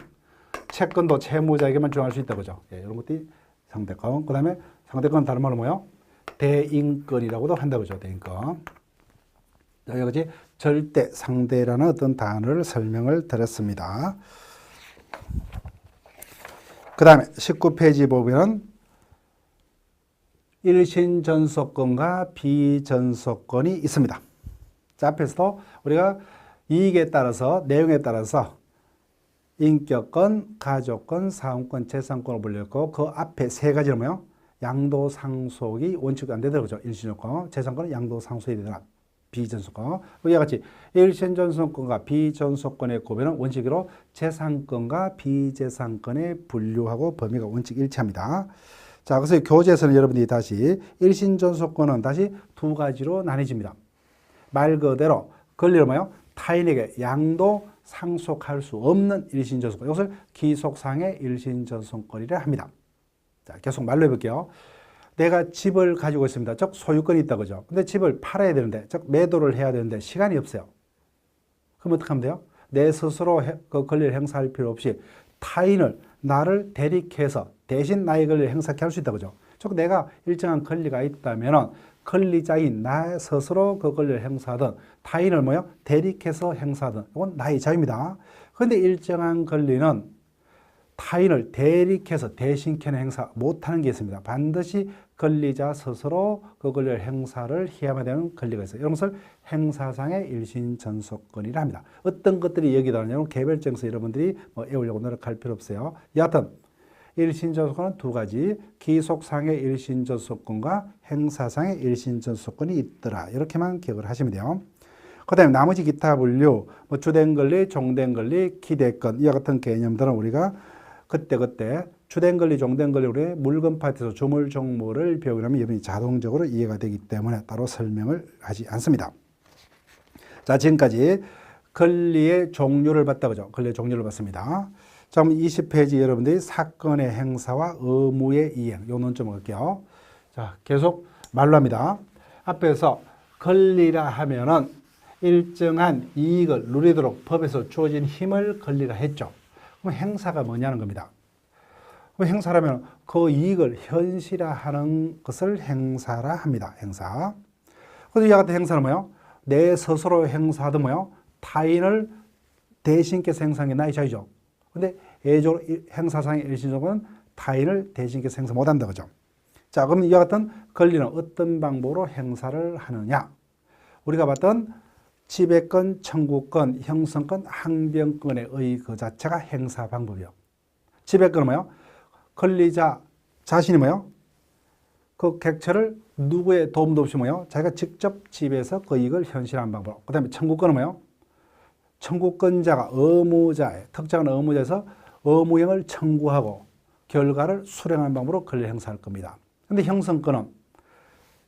채권도 채무자에게만 주장할 수 있다. 그죠? 예, 이런 것들이 상대권. 그 다음에 상대권은 다른 말로 뭐예요? 대인권이라고도 한다. 그죠? 대인권. 여기까지 절대 상대라는 어떤 단어를 설명을 드렸습니다. 그 다음에 19페이지 보면 일신전속권과 비전속권이 있습니다. 자, 앞에서도 우리가 이익에 따라서, 내용에 따라서 인격권, 가족권, 사원권, 재산권을 불렸고 그 앞에 세 가지는 뭐예요? 양도상속이 원칙이 안 되더라고요. 그죠? 일신전속권, 재산권은 양도상속이 되더라. 비전속권. 이와 같이 일신전속권과 비전속권의 구별은 원칙으로 재산권과 비재산권에 분류하고 범위가 원칙 일치합니다. 자, 그래서 교재에서는 여러분들이 다시 일신전속권은 다시 두 가지로 나뉘집니다. 말 그대로 권리를 뭐예요? 타인에게 양도 상속할 수 없는 일신전속권. 이것을 기속상의 일신전속권이라 합니다. 자, 계속 말로 해볼게요. 내가 집을 가지고 있습니다. 즉 소유권이 있다 그죠? 근데 집을 팔아야 되는데, 즉 매도를 해야 되는데 시간이 없어요. 그럼 어떻게 하면 돼요? 내 스스로 그 권리를 행사할 필요 없이 타인을, 나를 대리해서 대신 나의 권리를 행사하게 할 수 있다 그죠? 즉 내가 일정한 권리가 있다면 권리자인 나 스스로 그 권리를 행사하든 타인을 뭐요? 대리해서 행사하든 이건 나의 자유입니다. 그런데 일정한 권리는 타인을 대리해서 대신켜내 행사 못하는 게 있습니다. 반드시 권리자 스스로 그 권리를 행사를 해야만 되는 권리가 있어요. 이런 것을 행사상의 일신전속권이라 합니다. 어떤 것들이 여기 나오냐면 개별정서 여러분들이 외우려고 노력할 필요 없어요. 여하튼 일신전속권은 두 가지, 기속상의 일신전속권과 행사상의 일신전속권이 있더라. 이렇게만 기억을 하시면 돼요. 그 다음에 나머지 기타 분류, 주된 권리, 종된 권리, 기대권 이와 같은 개념들은 우리가 그때 주된 권리, 종된 권리 우리 물건 파트에서 주물 종목을 배우려면 여러분이 자동적으로 이해가 되기 때문에 따로 설명을 하지 않습니다. 자, 지금까지 권리의 종류를 봤다 그죠? 권리의 종류를 봤습니다. 자, 그럼 20페이지 여러분들이 사건의 행사와 의무의 이행 요 논점을 할게요. 자, 계속 말로 합니다. 앞에서 권리라 하면은 일정한 이익을 누리도록 법에서 주어진 힘을 권리라 했죠. 그럼 행사가 뭐냐는 겁니다. 그럼 행사라면 그 이익을 현실화하는 것을 행사라 합니다. 행사. 그래서 이와 같은 행사는 뭐예요? 내 스스로 행사하든 뭐예요? 타인을 대신께서 행사하는 게 나의 자유죠. 근데 예외적으로 행사상의 일신적은 타인을 대신께서 행사 못한다 그죠? 자, 그럼 이와 같은 권리는 어떤 방법으로 행사를 하느냐? 우리가 봤던 지배권, 청구권, 형성권, 항변권의 그 자체가 행사 방법이요. 지배권은 뭐예요? 권리자 자신이 뭐예요? 그 객체를 누구의 도움도 없이 뭐예요? 자기가 직접 지배해서 그 이익을 현실화하는 방법. 그 다음에 청구권은 뭐예요? 청구권자가 의무자에, 특정한 의무자에서 의무행을 청구하고 결과를 수령하는 방법으로 권리 행사할 겁니다. 근데 형성권은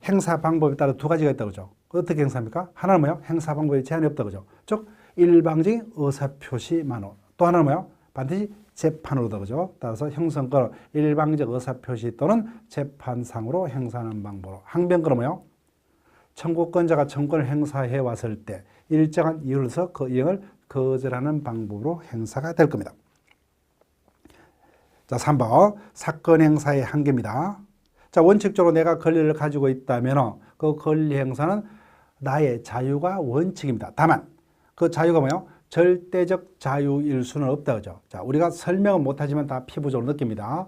행사 방법에 따라 두 가지가 있다고 그죠? 어떻게 행사합니까? 하나는 뭐예요? 행사 방법에 제한이 없다 그죠? 즉 일방적인 의사표시만으로. 또 하나는 뭐예요? 반드시 재판으로다 그죠? 따라서 형성권은 일방적 의사표시 또는 재판상으로 행사하는 방법으로. 항변권은 뭐예요? 청구권자가 청구권을 행사해 왔을 때 일정한 이유로서 그 이행을 거절하는 방법으로 행사가 될 겁니다. 자, 3번 사건 행사의 한계입니다. 자, 원칙적으로 내가 권리를 가지고 있다면 그 권리 행사는 나의 자유가 원칙입니다. 다만 그 자유가 뭐예요? 절대적 자유일 수는 없다 그죠? 자, 우리가 설명은 못하지만 다 피부적으로 느낍니다.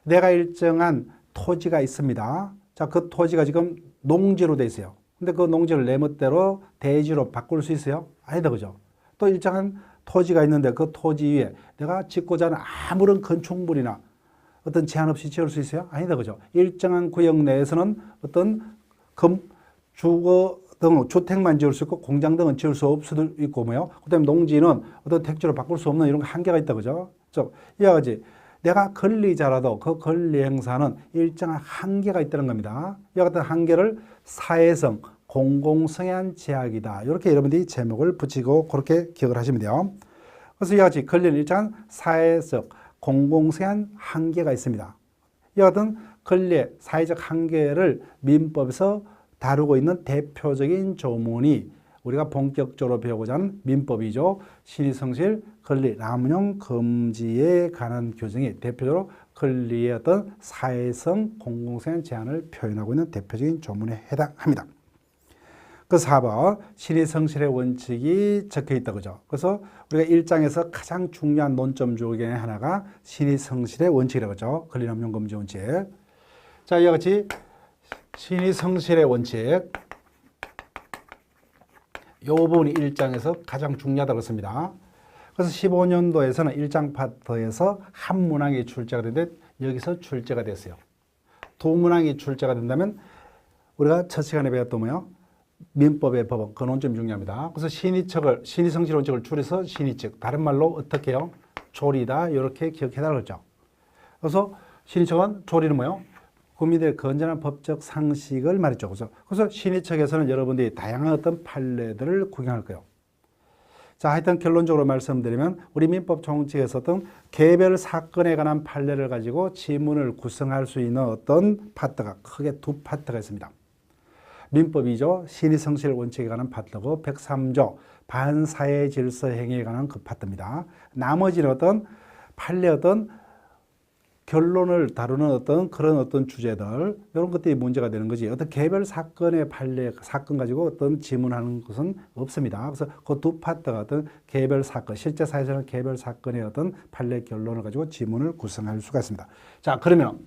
내가 일정한 토지가 있습니다. 자, 그 토지가 지금 농지로 돼 있어요. 근데 그 농지를 내 멋대로 대지로 바꿀 수 있어요? 아니다 그죠? 또 일정한 토지가 있는데 그 토지 위에 내가 짓고자 하는 아무런 건축물이나 어떤 제한 없이 지을 수 있어요? 아니다 그죠? 일정한 구역 내에서는 어떤 주거 등 주택만 지을 수 있고 공장 등은 지을 수 없을 수도 있고 뭐요. 그다음에 농지는 어떤 택지로 바꿀 수 없는 이런 한계가 있다 그죠. 이와 같이 내가 권리자라도 그 권리 행사는 일정한 한계가 있다는 겁니다. 이와 같은 한계를 사회성, 공공성향 제약이다. 이렇게 여러분들이 제목을 붙이고 그렇게 기억을 하시면 돼요. 그래서 이와 같이 권리는 일정한 사회적, 공공성향 한계가 있습니다. 이와 같은 권리의 사회적 한계를 민법에서 다루고 있는 대표적인 조문이 우리가 본격적으로 배우고자 하는 민법이죠. 신의성실 권리 남용 금지에 관한 규정이 대표적으로 권리의 어떤 사회성 공공성향 제한을 표현하고 있는 대표적인 조문에 해당합니다. 그 4번 신의성실의 원칙이 적혀 있다 그죠. 그래서 우리가 1장에서 가장 중요한 논점 중에 하나가 신의성실의 원칙이라고 하죠. 권리 남용 금지 원칙. 자, 이와 같이 신의성실의 원칙 이 부분이 1장에서 가장 중요하다고 했습니다. 그래서 15년도에서는 1장 파트에서 한 문항이 출제가 되는데 여기서 출제가 됐어요. 두 문항이 출제가 된다면 우리가 첫 시간에 배웠던 뭐요? 민법의 법원, 그 논점이 중요합니다. 그래서 신의성실 원칙을 줄여서 신의칙, 다른 말로 어떻게 해요? 조리다, 이렇게 기억해달라고 했죠. 그래서 신의칙은 조리는 뭐요? 국민들의 건전한 법적 상식을 말했죠. 그래서 신의책에서는 여러분들이 다양한 어떤 판례들을 구경할 거예요. 자, 하여튼 결론적으로 말씀드리면 우리 민법 총칙에서 어떤 개별 사건에 관한 판례를 가지고 지문을 구성할 수 있는 어떤 파트가 크게 두 파트가 있습니다. 민법이죠. 신의성실 원칙에 관한 파트고 103조 반사회 질서 행위에 관한 그 파트입니다. 나머지는 어떤 판례 어떤 결론을 다루는 어떤 그런 어떤 주제들 이런 것들이 문제가 되는 거지 어떤 개별 사건의 판례 사건 가지고 어떤 지문하는 것은 없습니다. 그래서 그 두 파트가 어떤 개별 사건 실제 사회에서는 개별 사건의 어떤 판례 결론을 가지고 지문을 구성할 수가 있습니다. 자, 그러면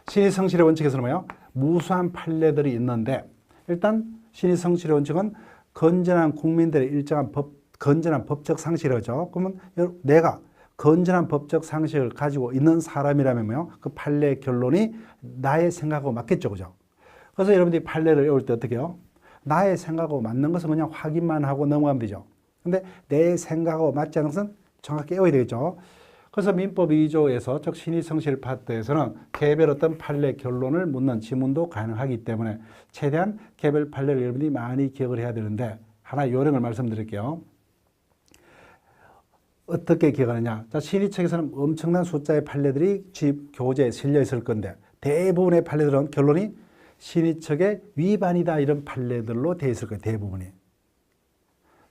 신의성실의 원칙에서는 뭐예요? 무수한 판례들이 있는데 일단 신의성실의 원칙은 건전한 국민들의 일정한 건전한 법적 상식이라죠. 그러면 내가 건전한 법적 상식을 가지고 있는 사람이라면 뭐요? 그 판례 결론이 나의 생각하고 맞겠죠. 그죠? 그래서 여러분들이 판례를 외울 때 어떻게 해요? 나의 생각하고 맞는 것은 그냥 확인만 하고 넘어가면 되죠. 근데 내 생각하고 맞지 않는 것은 정확히 외워야 되겠죠. 그래서 민법 2조에서 즉 신의성실 파트에서는 개별 어떤 판례 결론을 묻는 지문도 가능하기 때문에 최대한 개별 판례를 여러분들이 많이 기억을 해야 되는데 하나 요령을 말씀드릴게요. 어떻게 기억하느냐. 자, 신의책에서는 엄청난 숫자의 판례들이 교재에 실려 있을 건데 대부분의 판례들은 결론이 신의책의 위반이다 이런 판례들로 되어 있을 거예요. 대부분이.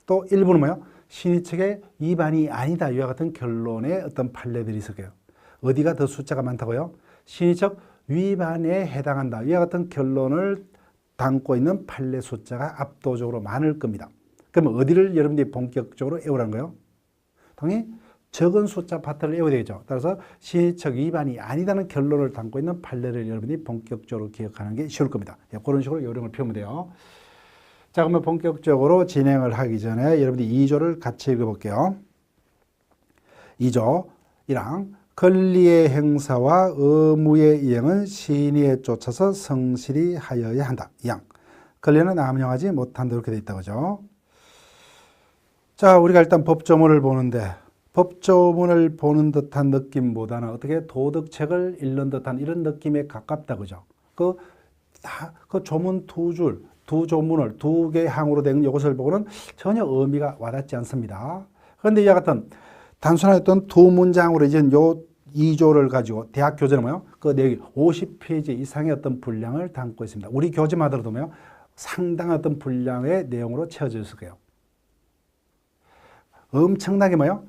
또 일부는 뭐예요? 신의책의 위반이 아니다 이와 같은 결론의 어떤 판례들이 있을 거예요. 어디가 더 숫자가 많다고요? 신의책 위반에 해당한다 이와 같은 결론을 담고 있는 판례 숫자가 압도적으로 많을 겁니다. 그러면 어디를 여러분들이 본격적으로 외우라는 거예요? 당연히 적은 숫자 파트를 외워야 되겠죠. 따라서 신의책 위반이 아니다는 결론을 담고 있는 판례를 여러분이 본격적으로 기억하는 게 쉬울 겁니다. 그런 식으로 요령을 펴면 돼요. 자, 그러면 본격적으로 진행을 하기 전에 여러분들이 2조를 같이 읽어볼게요. 2조 1항 권리의 행사와 의무의 이행은 신의에 쫓아서 성실히 하여야 한다. 2항 권리는 남용하지 못한다 이렇게 돼 있다 그죠? 자, 우리가 일단 법조문을 보는데 법조문을 보는 듯한 느낌보다는 어떻게 도덕책을 읽는 듯한 이런 느낌에 가깝다 그죠? 그 조문 두 조문을 두 개 항으로 된 이것을 보고는 전혀 의미가 와닿지 않습니다. 그런데 이와 같은 단순한 어떤 두 문장으로 이제 요 2조를 가지고 대학 교재는 뭐요? 그 내용이 50페이지 이상의 어떤 분량을 담고 있습니다. 우리 교재마다도 뭐요? 상당한 어떤 분량의 내용으로 채워져 있을 거예요. 엄청나게 뭐요?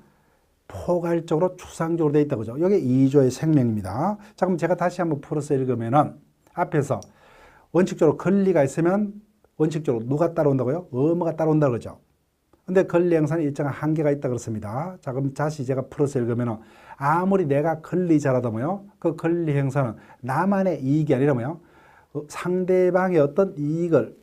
포괄적으로 추상적으로 되어 있다 그죠? 이게 2조의 생명입니다. 자, 그럼 제가 다시 한번 풀어서 읽으면은 앞에서 원칙적으로 권리가 있으면 원칙적으로 누가 따라온다고요? 의무가 따라온다 그러죠. 근데 권리 행사는 일정한 한계가 있다 그렇습니다. 자, 그럼 다시 제가 풀어서 읽으면은 아무리 내가 권리자라도 뭐요? 그 권리 행사는 나만의 이익이 아니라 뭐요? 상대방의 어떤 이익을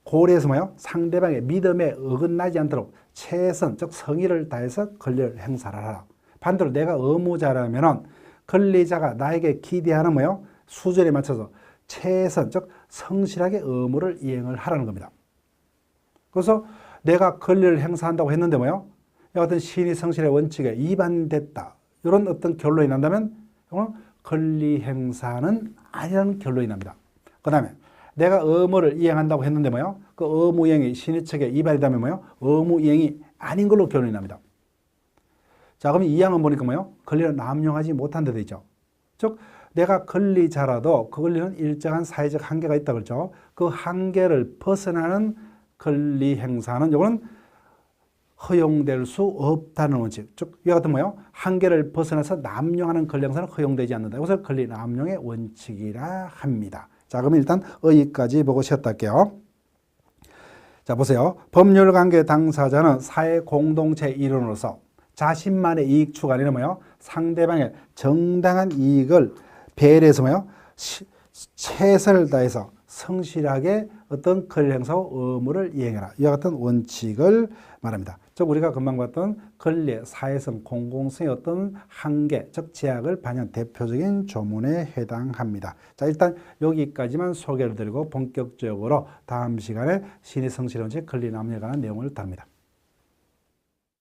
고려해서 뭐요? 상대방의 믿음에 어긋나지 않도록 최선, 즉 성의를 다해서 권리를 행사를 하라. 반대로 내가 의무자라면은 권리자가 나에게 기대하는 뭐요? 수준에 맞춰서 최선, 즉 성실하게 의무를 이행을 하라는 겁니다. 그래서 내가 권리를 행사한다고 했는데 뭐요? 어떤 신의 성실의 원칙에 위반됐다. 이런 어떤 결론이 난다면 이거는 권리 행사는 아니라는 결론이 납니다. 그 다음에 내가 의무를 이행한다고 했는데 뭐요? 그 의무 이행이 신의 척에 위반이라면 뭐요? 의무 이행이 아닌 걸로 결론이 납니다. 자, 그럼 이 양은 보니까 뭐요? 권리를 남용하지 못한 데 있죠. 즉, 내가 권리자라도 그 권리는 일정한 사회적 한계가 있다 그랬죠. 그 한계를 벗어나는 권리 행사는 이거는 허용될 수 없다는 원칙. 즉, 이와 같은 뭐요? 한계를 벗어나서 남용하는 권리 행사는 허용되지 않는다. 이것을 권리 남용의 원칙이라 합니다. 자, 그럼 일단 여기까지 보고 쉬었다 할게요. 자, 보세요. 법률 관계 당사자는 사회 공동체 일원으로서 자신만의 이익 추가 아니라 뭐요? 상대방의 정당한 이익을 배려해서 뭐요? 최선을 다해서 성실하게 어떤 권리 행사와 의무를 이행해라. 이와 같은 원칙을 말합니다. 즉 우리가 금방 봤던 권리의 사회성, 공공성의 어떤 한계, 즉 제약을 반영한 대표적인 조문에 해당합니다. 자, 일단 여기까지만 소개를 드리고 본격적으로 다음 시간에 신의 성실 원칙, 권리 남용에 관한 내용을 다룹니다.